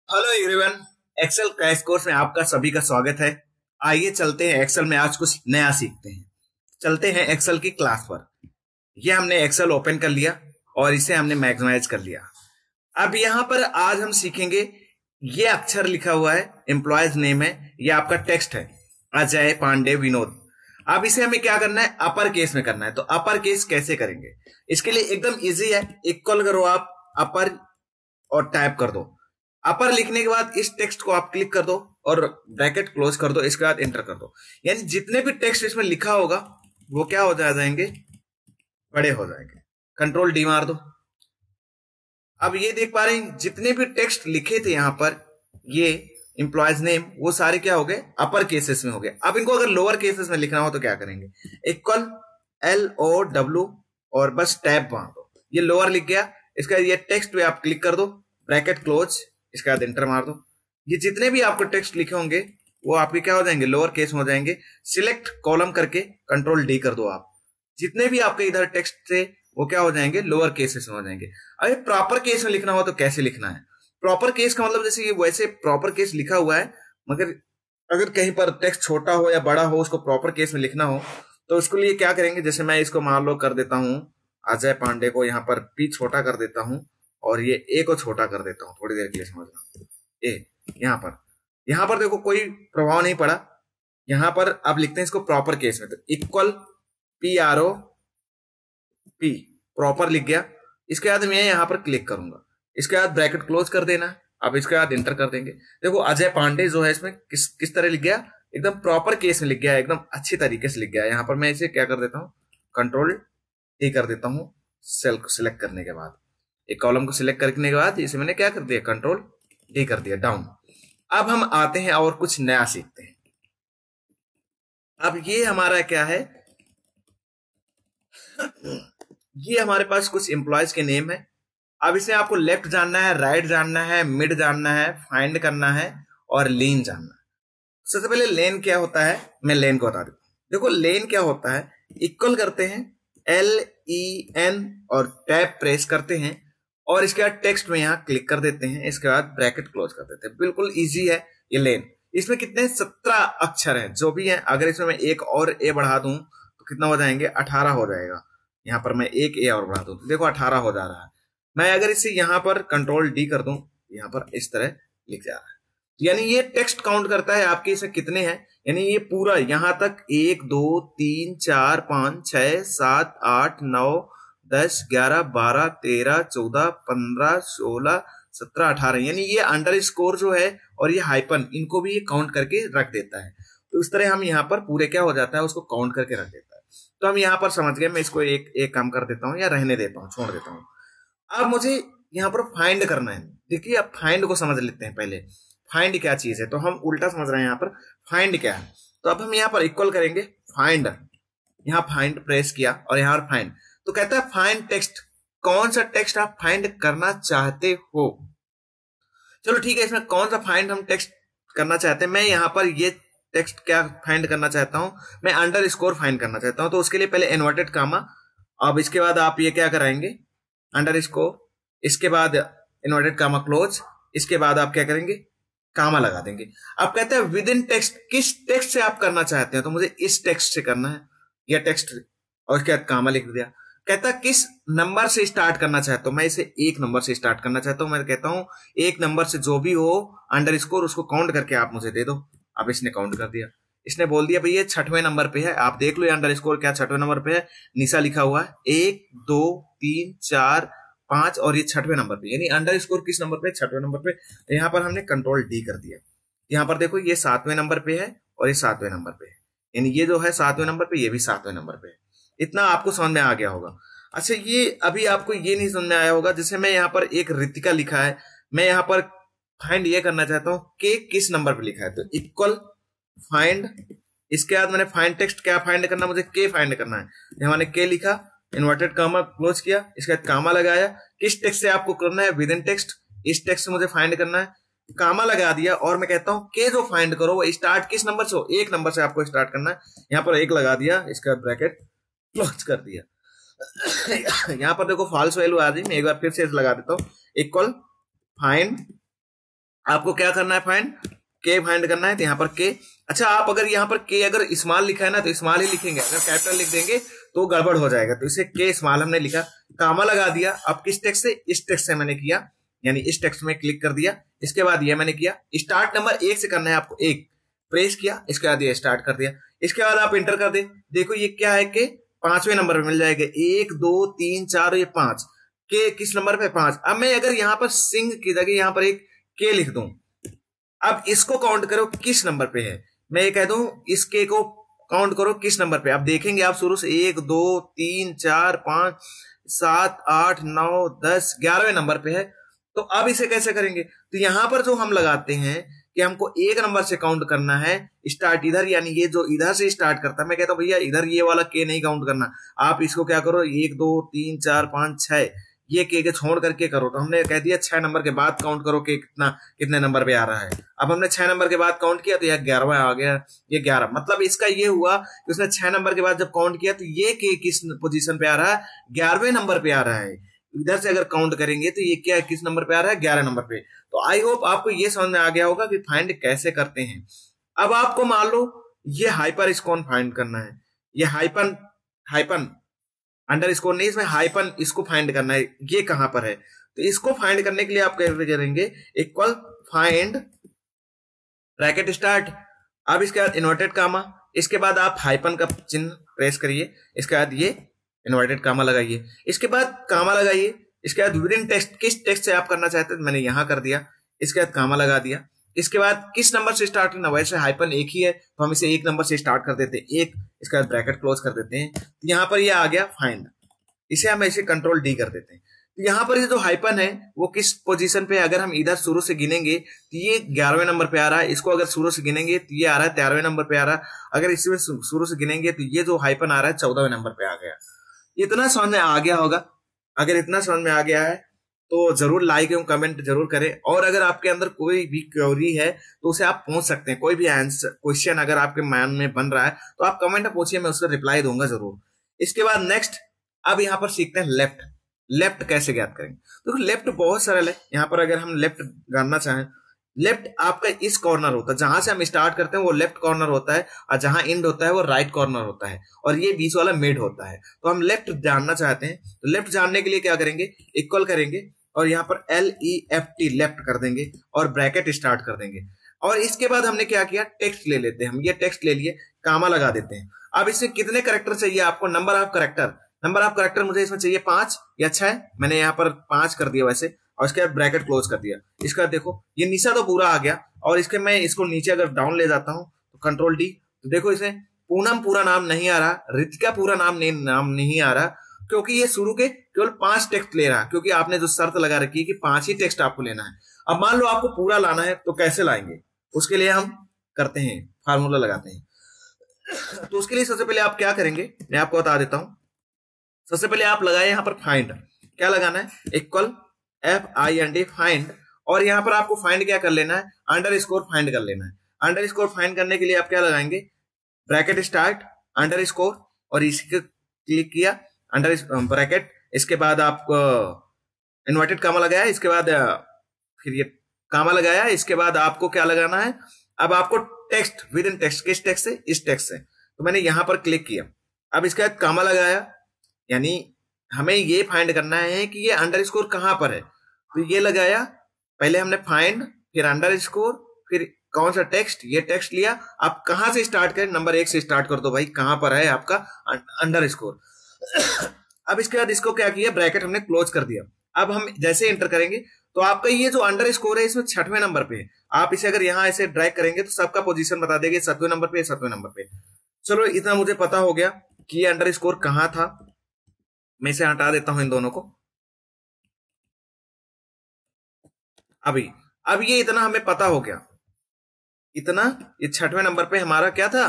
Hello everyone. Excel crash course में आपका सभी का स्वागत है। आइए चलते हैं एक्सेल में आज कुछ नया सीखते हैं। चलते हैं एक्सेल की क्लास पर। ये हमने एक्सेल ओपन कर लिया और इसे हमने मैक्सिमाइज कर लिया। अब यहाँ पर आज हम सीखेंगे, ये अक्षर लिखा हुआ है, एम्प्लॉयज नेम है, ये आपका टेक्स्ट है, अजय, पांडे, विनोद। अब इसे हमें क्या करना है, अपर केस में करना है। तो अपर केस कैसे करेंगे, इसके लिए एकदम इजी है। इक्वल करो आप अपर और टाइप कर दो। अपर लिखने के बाद इस टेक्स्ट को आप क्लिक कर दो और ब्रैकेट क्लोज कर दो, इसके बाद एंटर कर दो। यानी जितने भी टेक्स्ट इसमें लिखा होगा वो क्या हो जाएंगे, बड़े हो जाएंगे। कंट्रोल डी मार दो। अब ये देख पा रहे हैं जितने भी टेक्स्ट लिखे थे यहां पर, ये एम्प्लॉयज नेम, वो सारे क्या हो गए, अपर केसेस में हो गए। अब इनको अगर लोअर केसेस में लिखना हो तो क्या करेंगे, इक्वल LOW और बस टैब मार दो, ये लोअर लिख गया। इसका ये टेक्स्ट पे आप क्लिक कर दो, ब्रैकेट क्लोज, इसके बाद एंटर मार दो। ये जितने भी आपको टेक्स्ट लिखे होंगे वो आपके क्या हो जाएंगे, लोअर केस में हो जाएंगे। सिलेक्ट कॉलम करके कंट्रोल डी कर दो आप, जितने भी आपके इधर टेक्स्ट थे वो क्या हो जाएंगे, लोअर केसेस में हो जाएंगे। अरे प्रॉपर केस में लिखना हो तो कैसे लिखना है, प्रॉपर केस का मतलब जैसे ये वैसे प्रॉपर केस लिखा हुआ है, मगर अगर कहीं पर टेक्स्ट छोटा हो या बड़ा हो, उसको प्रॉपर केस में लिखना हो तो उसके लिए क्या करेंगे, जैसे मैं इसको मान लो कर देता हूं अजय पांडे को, यहाँ पर P छोटा कर देता हूं और ये A को छोटा कर देता हूं, थोड़ी देर के लिए समझना। यहाँ पर देखो कोई प्रभाव नहीं पड़ा। यहाँ पर अब लिखते हैं इसको प्रॉपर केस में, तो इक्वल PROP, प्रॉपर लिख गया। इसके बाद मैं यहाँ पर क्लिक करूंगा, इसके बाद ब्रैकेट क्लोज कर देना। अब इसके बाद एंटर कर देंगे। देखो अजय पांडे जो है इसमें किस तरह लिख गया, एकदम प्रॉपर केस में लिख गया, एकदम अच्छी तरीके से लिख गया। यहाँ पर मैं इसे क्या कर देता हूँ, कंट्रोल डी कर देता हूँ। सेल को सिलेक्ट करने के बाद, एक कॉलम को सिलेक्ट करने के बाद इसे मैंने क्या कर दिया, कंट्रोल डी कर दिया, डाउन। अब हम आते हैं और कुछ नया सीखते हैं। अब ये हमारा क्या है, ये हमारे पास कुछ एम्प्लॉयज के नेम है। अब इसे आपको लेफ्ट जानना है, राइट जानना है, मिड जानना है, फाइंड करना है और लेन जानना है। सबसे पहले लेन क्या होता है, मैं लेन को बता देता हूं। देखो लेन क्या होता है, इक्वल करते हैं LEN और टैब प्रेस करते हैं और इसके बाद टेक्स्ट में यहां क्लिक कर देते हैं, इसके बाद ब्रैकेट क्लोज कर देते हैं। बिल्कुल इजी है ये लेन। इसमें कितने 17 अक्षर हैं जो भी हैं। अगर इसमें मैं एक और A बढ़ा दूं तो कितना हो जाएंगे, 18 हो जाएगा। यहाँ पर मैं एक A और बढ़ा दूं तो देखो 18 हो जा रहा है। मैं अगर इसे यहाँ पर कंट्रोल डी कर दूं, यहाँ पर इस तरह लिख जा रहा है। यानी ये टेक्स्ट काउंट करता है आपके इसमें कितने हैं, यानी ये पूरा यहां तक 1 2 3 4 5 6 7 8 9 10 11 12 13 14 15 16 17 18, यानी ये अंडर स्कोर जो है और ये हाइपन, इनको भी ये काउंट करके रख देता है। तो इस तरह हम यहाँ पर पूरे क्या हो जाता है, उसको काउंट करके रख देता है। तो हम यहाँ पर समझ गए। मैं इसको एक काम कर देता हूँ या रहने देता हूँ, छोड़ देता हूँ। अब मुझे यहाँ पर फाइंड करना है। देखिए अब फाइंड को समझ लेते हैं पहले, फाइंड क्या चीज है। तो हम उल्टा समझ रहे हैं, यहाँ पर फाइंड क्या है। तो अब हम यहाँ पर इक्वल करेंगे फाइंड, यहाँ फाइंड प्रेस किया और यहाँ पर फाइंड। तो कहता है फाइंड टेक्स्ट, कौन सा टेक्स्ट आप फाइंड करना चाहते हो। चलो ठीक है, इसमें कौन सा फाइंड हम टेक्स्ट करना चाहते हैं। मैं यहाँ पर ये टेक्स्ट क्या फाइंड करना चाहता हूं, मैं अंडर स्कोर फाइंड करना चाहता हूं। तो उसके लिए पहले इन्वर्टेड कामा, अब इसके बाद आप ये क्या कराएंगे, अंडर स्कोर, इसके बाद इन्वर्टेड कामा क्लोज, इसके बाद आप क्या करेंगे, कामा लगा देंगे। अब कहते हैं विद इन टेक्स्ट, किस टेक्स्ट से आप करना चाहते हैं। तो मुझे इस टेक्स्ट से करना है, यह टेक्स्ट, और उसके बाद कामा लिख दिया। कहता है किस नंबर से स्टार्ट करना चाहता हूं, मैं इसे 1 नंबर से स्टार्ट करना चाहता हूं। मैं कहता हूं 1 नंबर से जो भी हो अंडर स्कोर, उसको काउंट करके आप मुझे दे दो। अब इसने काउंट कर दिया, इसने बोल दिया भाई ये 6वें नंबर पे है। आप देख लो ये अंडर स्कोर क्या 6वें नंबर पे है, नीचा लिखा हुआ है 1 2 3 4 5 और ये 6वें नंबर पे, यानी अंडर स्कोर किस नंबर पे, 6वें नंबर पे। यहाँ पर हमने कंट्रोल डी कर दिया। यहाँ पर देखो ये 7वें नंबर पे है और ये 7वें नंबर पे है, यानी ये जो है 7वें नंबर पे, ये भी 7वें नंबर पे है। इतना आपको समझ में आ गया होगा। अच्छा ये अभी आपको ये नहीं समझ में आया होगा, जैसे मैं यहाँ पर एक रितिका लिखा है, मैं यहाँ पर फाइंड ये करना चाहता हूँ के किस नंबर पे लिखा है। तो इक्वल फाइंड, इसके बाद मैंने फाइंड टेक्स्ट क्या फाइंड करना, मुझे के फाइंड करना है। यहाँ मैंने के लिखा, इन्वर्टेड कामा क्लोज किया, इसके बाद कामा लगाया। किस टेक्स्ट से आपको करना है, विद इन टेक्स्ट, इस टेक्स्ट से मुझे फाइंड करना है, कामा लगा दिया। और मैं कहता हूं के जो फाइंड करो वो स्टार्ट किस नंबर से हो, 1 नंबर से आपको स्टार्ट करना है। यहाँ पर 1 लगा दिया, इसके बाद ब्रैकेट क्लोज कर दिया। यहाँ पर देखो फॉल्स वैल्यू आ गई, मैं एक बार फिर से लगा देता हूँ, इक्वल फाइंड आपको क्या करना है, फाइंड के फाइंड करना है, तो यहाँ पर के। अच्छा, आप अगर यहाँ पर के अगर स्मॉल लिखा है ना तो स्मॉल ही लिखेंगे, अगर कैपिटल लिख देंगे तो गड़बड़ हो जाएगा, तो इसे के स्मॉल हमने लिखा, कामा लगा दिया। अब किस टेक्स्ट से, इस टेक्स्ट से मैंने किया, यानी इस टेक्स्ट में क्लिक कर दिया। इसके बाद ये मैंने किया, स्टार्ट नंबर 1 से करना है आपको, 1 प्रेस किया, इसके बाद ये स्टार्ट कर दिया। इसके बाद आप इंटर कर दे, देखो ये क्या है कि 5वें नंबर पे मिल जाएगा, 1 2 3 4 ये 5 के किस नंबर पे, 5। अब मैं अगर यहाँ पर सिंह की जगह यहाँ पर एक के लिख दूं, अब इसको काउंट करो किस नंबर पे है, मैं ये कह दूं इस के को काउंट करो किस नंबर पे। अब देखेंगे आप शुरू से 1 2 3 4 5 7 8 9 10 11वें नंबर पे है। तो अब इसे कैसे करेंगे, तो यहां पर जो हम लगाते हैं कि हमको 1 नंबर से काउंट करना है, स्टार्ट इधर, यानी ये जो इधर से स्टार्ट करता है, मैं कहता हूं भैया इधर ये वाला के नहीं काउंट करना, आप इसको क्या करो 1 2 3 4 5 6 ये के छोड़ करके करो। तो हमने कह दिया 6 नंबर के बाद काउंट करो कि कितने नंबर पे आ रहा है। अब हमने 6 नंबर के बाद काउंट किया तो यह 11वां आ गया, ये 11। मतलब इसका ये हुआ कि उसने 6 नंबर के बाद जब काउंट किया तो ये के किस पोजीशन पे आ रहा है, 11वें नंबर पे आ रहा है। इधर से अगर काउंट करेंगे तो ये क्या किस नंबर पे आ रहा है, 11 नंबर पे। तो आई होप आपको ये समझ में आ गया होगा कि फाइंड कैसे करते हैं। अब आपको मान लो ये हाइपर स्कोर फाइंड करना है, ये हाइपन अंडर स्कोर नहीं, इसमें हाइपन इसको फाइंड करना है, ये कहां पर है। तो इसको फाइंड करने के लिए आप कैसे करेंगे, इक्वल फाइंड ब्रैकेट स्टार्ट, अब इसके बाद इन्वर्टेड कामा, इसके बाद आप हाइपन का चिन्ह प्रेस करिए, इसके बाद ये इन्वर्टेड कामा लगाइए, इसके बाद कामा लगाइए, इसके बाद विदिन टेक्स्ट, किस टेक्स्ट से आप करना चाहते हैं, मैंने यहां कर दिया, इसके बाद कामा लगा दिया। इसके बाद किस नंबर से स्टार्ट करना, वैसे हाइपन एक ही है तो हम इसे 1 नंबर से स्टार्ट कर देते हैं, 1, इसके बाद ब्रैकेट क्लोज कर देते हैं। तो यहां पर ये आ गया फाइंड, इसे हम ऐसे कंट्रोल डी कर देते हैं। तो यहां पर ये जो हाइपन है वो किस पोजीशन पे, अगर हम इधर शुरू से गिनेंगे तो ये 11वें नंबर पे आ रहा है, इसको अगर शुरू से गिनेंगे तो ये आ रहा है 13वें नंबर पे आ रहा है, अगर इसमें शुरू से गिनेंगे तो ये जो हाइपन आ रहा है 14वें नंबर पे आ गया। इतना समझ में आ गया होगा, अगर इतना समझ में आ गया है तो जरूर लाइक एवं कमेंट जरूर करें, और अगर आपके अंदर कोई भी क्वेरी है तो उसे आप पूछ सकते हैं, कोई भी आंसर क्वेश्चन अगर आपके माइंड में बन रहा है तो आप कमेंट में पूछिए, मैं उसका रिप्लाई दूंगा जरूर। इसके बाद नेक्स्ट, अब यहाँ पर सीखते हैं लेफ्ट, लेफ्ट कैसे ज्ञात करेंगे। तो लेफ्ट बहुत सरल है, यहाँ पर अगर हम लेफ्ट जानना चाहें, लेफ्ट आपका इस कॉर्नर होता है, जहां से हम स्टार्ट करते हैं वो लेफ्ट कॉर्नर होता है, और जहां एंड होता है वो राइट कॉर्नर होता है, और ये बीच वाला मिड होता है। तो हम लेफ्ट जानना चाहते हैं, तो लेफ्ट जानने के लिए क्या करेंगे, इक्वल करेंगे और यहाँ पर LEFT लेफ्ट कर देंगे और ब्रैकेट स्टार्ट कर देंगे। और इसके बाद हमने क्या किया, टेक्स्ट ले लेते हैं, हम ये टेक्स्ट ले लिए, कामा लगा देते हैं। अब इसमें कितने करेक्टर चाहिए आपको, नंबर ऑफ करेक्टर मुझे इसमें चाहिए 5 या 6, मैंने यहाँ पर 5 कर दिया वैसे, और इसके बाद ब्रैकेट क्लोज कर दिया। इसका देखो ये नीचा तो पूरा आ गया, और इसके मैं इसको नीचे अगर डाउन ले जाता हूं तो कंट्रोल डी, तो देखो इसे पूनम पूरा नाम नहीं आ रहा, रितिका पूरा नाम नहीं आ रहा, क्योंकि ये शुरू के केवल 5 टेक्स्ट ले रहा है, क्योंकि आपने जो शर्त लगा रखी है कि 5 ही टेक्स्ट आपको लेना है। अब मान लो आपको पूरा लाना है तो कैसे लाएंगे, उसके लिए हम करते हैं फार्मूला लगाते हैं। तो उसके लिए सबसे पहले आप क्या करेंगे, मैं आपको बता देता हूं। सबसे पहले आप लगाए यहाँ पर फाइंड, क्या लगाना है, इक्वल FIND फाइंड, और यहाँ पर आपको फाइंड क्या कर लेना है, अंडर स्कोर फाइंड कर लेना है। अंडर स्कोर फाइंड करने के लिए आप क्या लगाएंगे, ब्रैकेट स्टार्ट अंडर स्कोर, और इसको क्लिक किया अंडर ब्रैकेट, इसके बाद आप इन्वर्टेड कामा लगाया, इसके बाद फिर ये कामा लगाया, इसके बाद आपको क्या लगाना है, अब आपको टेक्स्ट विद इन टेक्स्ट, किस टेक्स्ट से, इस टेक्स्ट से, तो मैंने यहां पर क्लिक किया। अब इसके बाद कामा लगाया, यानी हमें ये फाइंड करना है कि ये अंडर स्कोर कहां पर है, तो ये लगाया, पहले हमने फाइंड, फिर अंडर स्कोर, फिर कौन सा टेक्स्ट, ये टेक्स्ट लिया। आप कहां से स्टार्ट करें, नंबर 1 से स्टार्ट कर दो भाई, कहां पर है आपका अंडर स्कोर। अब इसके बाद इसको क्या किया, ब्रैकेट हमने क्लोज कर दिया। अब हम जैसे एंटर करेंगे तो आपका ये जो अंडर स्कोर है इसमें 6वें नंबर पे है। आप इसे अगर यहाँ ऐसे ड्रैग करेंगे तो सबका पोजीशन बता देंगे, 7वें नंबर पे, 7वें नंबर पे। चलो इतना मुझे पता हो गया कि ये अंडर स्कोर कहां था, मैं इसे हटा देता हूं इन दोनों को। अब ये इतना हमें पता हो गया, इतना, ये 6वें नंबर पे हमारा क्या था,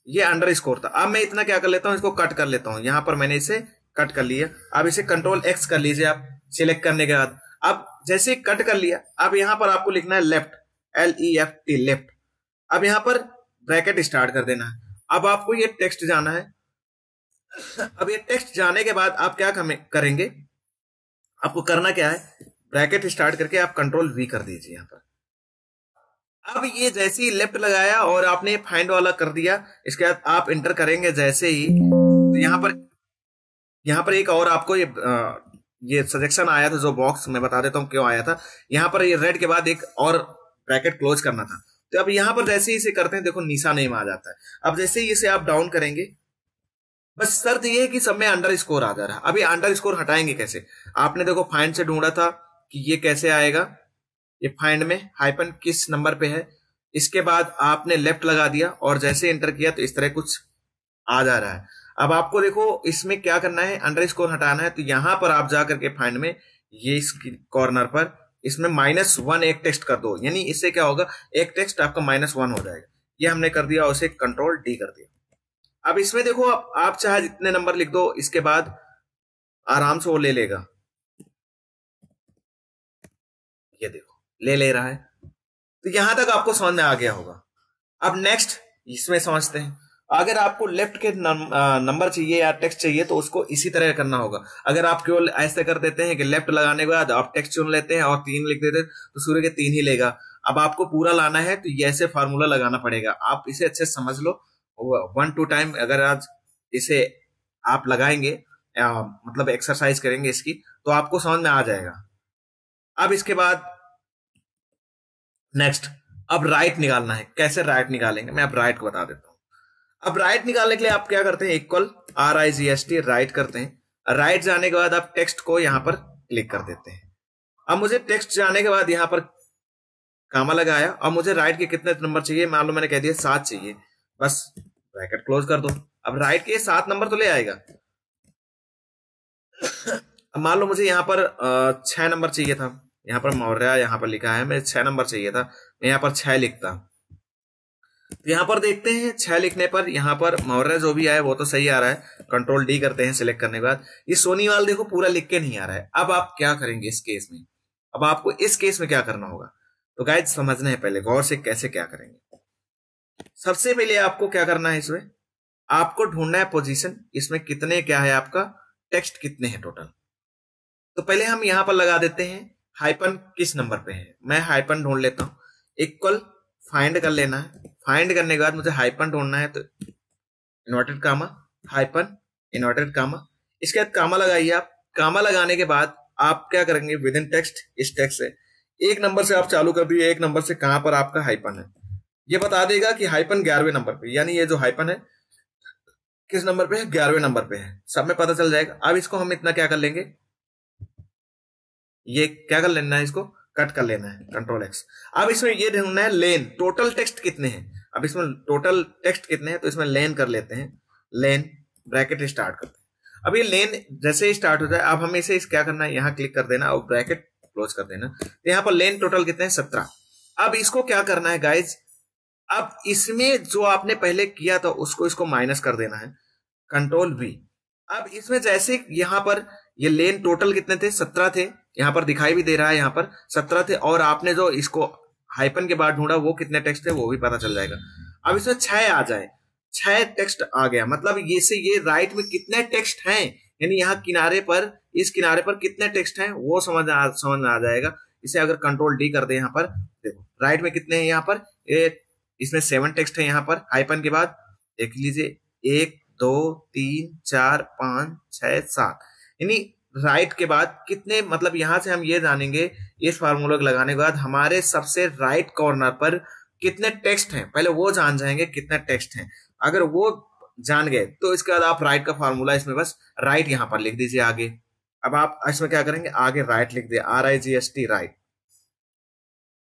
ये अंडर स्कोर था। अब मैं इतना क्या कर लेता हूं, इसको कट कर लेता हूं, यहां पर मैंने इसे कट कर लिया। अब इसे कंट्रोल X कर लीजिए आप, सिलेक्ट करने के बाद। अब जैसे कट कर लिया, अब यहां पर आपको लिखना है लेफ्ट, LEFT लेफ्ट। अब यहां पर ब्रैकेट स्टार्ट कर देना है। अब आपको ये टेक्स्ट जाना है। अब ये टेक्स्ट जाने के बाद आप क्या करेंगे, आपको करना क्या है, ब्रैकेट स्टार्ट करके आप कंट्रोल V कर दीजिए। यहां पर अब ये जैसे ही लेफ्ट लगाया और आपने फाइंड वाला कर दिया, इसके बाद आप इंटर करेंगे जैसे ही, तो यहाँ पर एक और आपको ये सजेशन आया था, जो बॉक्स मैं बता देता हूँ क्यों आया था। यहाँ पर ये रेड के बाद एक और ब्रैकेट क्लोज करना था, तो अब यहाँ पर जैसे ही इसे करते हैं देखो निशा नेम आ जाता है। अब जैसे ही इसे आप डाउन करेंगे, बस शर्त ये है कि सब में अंडर स्कोर आ जा रहा है। अभी अंडर स्कोर हटाएंगे कैसे? आपने देखो फाइंड से ढूंढा था कि ये कैसे आएगा, ये फाइंड में हाइपन किस नंबर पे है, इसके बाद आपने लेफ्ट लगा दिया और जैसे एंटर किया तो इस तरह कुछ आ जा रहा है। अब आपको देखो इसमें क्या करना है, अंडर स्कोर हटाना है, तो यहां पर आप जाकर के फाइंड में ये इस कॉर्नर पर इसमें -1 एक टेक्स्ट कर दो, यानी इससे क्या होगा, एक टेक्स्ट आपका -1 हो जाएगा। ये हमने कर दिया और उसे कंट्रोल डी कर दिया। अब इसमें देखो आप चाहे जितने नंबर लिख दो, इसके बाद आराम से वो ले लेगा। ये देखो ले रहा है, तो यहां तक आपको समझ में आ गया होगा। अब नेक्स्ट इसमें समझते हैं, अगर आपको लेफ्ट के नंबर चाहिए या टेक्स्ट चाहिए तो उसको इसी तरह करना होगा। अगर आप केवल ऐसे कर देते हैं कि लेफ्ट लगाने के बाद आप टेक्स्ट चुन लेते हैं और 3 लिख देते हैं तो सूर्य के 3 ही लेगा। अब आपको पूरा लाना है तो ये ऐसे फार्मूला लगाना पड़ेगा। आप इसे अच्छे से समझ लो, 1-2 टाइम अगर आज इसे आप लगाएंगे, मतलब एक्सरसाइज करेंगे इसकी, तो आपको समझ में आ जाएगा। अब इसके बाद नेक्स्ट, अब राइट निकालना है। कैसे राइट निकालेंगे, मैं अब राइट को बता देता हूं। अब राइट निकालने के लिए आप क्या करते हैं, इक्वल RIGST राइट करते हैं। राइट जाने के बाद आप टेक्स्ट को यहां पर क्लिक कर देते हैं। अब मुझे टेक्स्ट जाने के बाद यहां पर कामा लगाया, अब मुझे राइट के कितने नंबर चाहिए, मान लो मैंने कह दिया 7 चाहिए, बस ब्रैकेट क्लोज कर दो। अब राइट के 7 नंबर तो ले आएगा। अब मान लो मुझे यहाँ पर 6 नंबर चाहिए था, यहाँ पर मौर्य यहाँ पर लिखा है, मैं 6 नंबर चाहिए था, मैं यहाँ पर 6 लिखता। तो यहाँ पर देखते हैं 6 लिखने पर यहाँ पर मौर्य जो भी आया वो तो सही आ रहा है, कंट्रोल डी करते हैं सिलेक्ट करने के बाद। ये सोनीवाल देखो पूरा लिख के नहीं आ रहा है। अब आप क्या करेंगे इस केस में, अब आपको इस केस में क्या करना होगा, तो गाइड समझना है पहले गौर से कैसे क्या करेंगे। सबसे पहले आपको क्या करना है, इसमें आपको ढूंढना है पोजीशन, इसमें कितने क्या है आपका टेक्स्ट कितने हैं टोटल। तो पहले हम यहां पर लगा देते हैं हाइपन किस नंबर पे है, मैं हाइपन ढूंढ लेता हूं। इक्वल फाइंड कर लेना है, फाइंड करने के बाद मुझे हाइपन ढूंढना है, तो inverted comma hyphen inverted comma, इसके बाद कामा लगाइए आप। कामा लगाने के बाद आप क्या करेंगे, विद इन टेक्स्ट, इस टेक्स्ट से एक नंबर से आप चालू कर दिए, एक नंबर से कहां पर आपका हाइपन है ये बता देगा कि हाइपन 11वें नंबर पे, यानी ये जो हाइपन है किस नंबर पे है, 11वें नंबर पे है, सब में पता चल जाएगा। अब इसको हम इतना क्या कर लेंगे, ये क्या कर लेना है, इसको कट कर लेना है, कंट्रोल X। अब इसमें ये ढूंढना है लेन, टोटल टेक्स्ट कितने हैं। अब इसमें टोटल टेक्स्ट कितने हैं, तो इसमें लेन कर लेते हैं, लेन ब्रैकेट स्टार्ट करते हैं। अब ये लेन जैसे ही स्टार्ट हो जाए, अब हमें इसे क्या करना है, यहाँ क्लिक कर देना और ब्रैकेट क्लोज कर देना। तो यहाँ पर लेन टोटल कितने हैं, 17। अब इसको क्या करना है गाइज, अब इसमें जो आपने पहले किया था उसको इसको माइनस कर देना है, कंट्रोल V। अब इसमें जैसे यहाँ पर ये लेन टोटल कितने थे, 17 थे, यहाँ पर दिखाई भी दे रहा है, यहाँ पर 17 थे, और आपने जो इसको हाइपन के बाद ढूंढा वो कितने टेक्स्ट थे वो भी पता चल जाएगा। अब इसमें 6 आ जाए, 6 टेक्स्ट आ गया, मतलब ये से ये राइट में कितने टेक्स्ट हैं, यानी यहाँ किनारे पर, इस किनारे पर कितने टेक्स्ट हैं वो समझ में आ जाएगा। इसे अगर कंट्रोल D कर दे, यहाँ पर देखो राइट में कितने हैं, यहाँ पर इसमें 7 टेक्स्ट है, यहाँ पर हाइपन के बाद देख लीजिए 1 2 3 4 5 6 7, यानी राइट के बाद कितने, मतलब यहां से हम ये जानेंगे इस फार्मूला को लगाने के बाद हमारे सबसे राइट कॉर्नर पर कितने टेक्स्ट हैं, पहले वो जान जाएंगे कितने टेक्स्ट हैं। अगर वो जान गए तो इसके बाद आप राइट का फार्मूला इसमें बस राइट यहां पर लिख दीजिए आगे। अब आप इसमें क्या करेंगे, आगे राइट लिख दिए, RIGST राइट,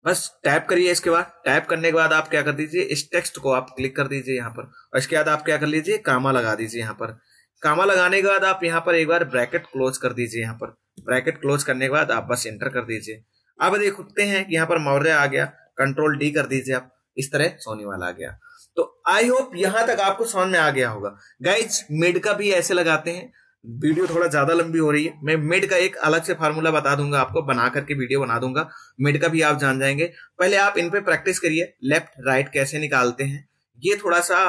बस टैप करिए। इसके बाद टैप करने के बाद आप क्या कर दीजिए, इस टेक्स्ट को आप क्लिक कर दीजिए यहाँ पर, और इसके बाद आप क्या कर लीजिए, कामा लगा दीजिए। यहाँ पर कामा लगाने के बाद आप यहाँ पर एक बार ब्रैकेट क्लोज कर दीजिए। यहाँ पर ब्रैकेट क्लोज करने के बाद आप बस एंटर कर दीजिए। अब देखते हैं कि यहाँ पर मौर्य आ गया, कंट्रोल D कर दीजिए आप, इस तरह सोनीवाल आ गया। तो आई होप यहां तक आपको समझ में आ गया होगा। गाइज मिड का भी ऐसे लगाते हैं, वीडियो थोड़ा ज्यादा लंबी हो रही है, मैं मिड का एक अलग से फार्मूला बता दूंगा आपको, बना करके वीडियो बना दूंगा, मिड का भी आप जान जाएंगे। पहले आप इन पे प्रैक्टिस करिए, लेफ्ट राइट कैसे निकालते हैं, ये थोड़ा सा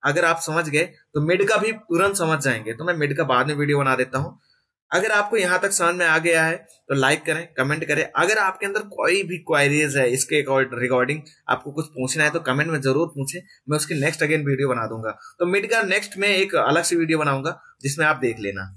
अगर आप समझ गए तो मिड का भी तुरंत समझ जाएंगे। तो मैं मिड का बाद में वीडियो बना देता हूं। अगर आपको यहाँ तक समझ में आ गया है तो लाइक करें, कमेंट करें। अगर आपके अंदर कोई भी क्वायरीज है इसके रिगार्डिंग, आपको कुछ पूछना है तो कमेंट में जरूर पूछें, मैं उसकी नेक्स्ट अगेन वीडियो बना दूंगा। तो मिड का नेक्स्ट में एक अलग से वीडियो बनाऊंगा जिसमें आप देख लेना।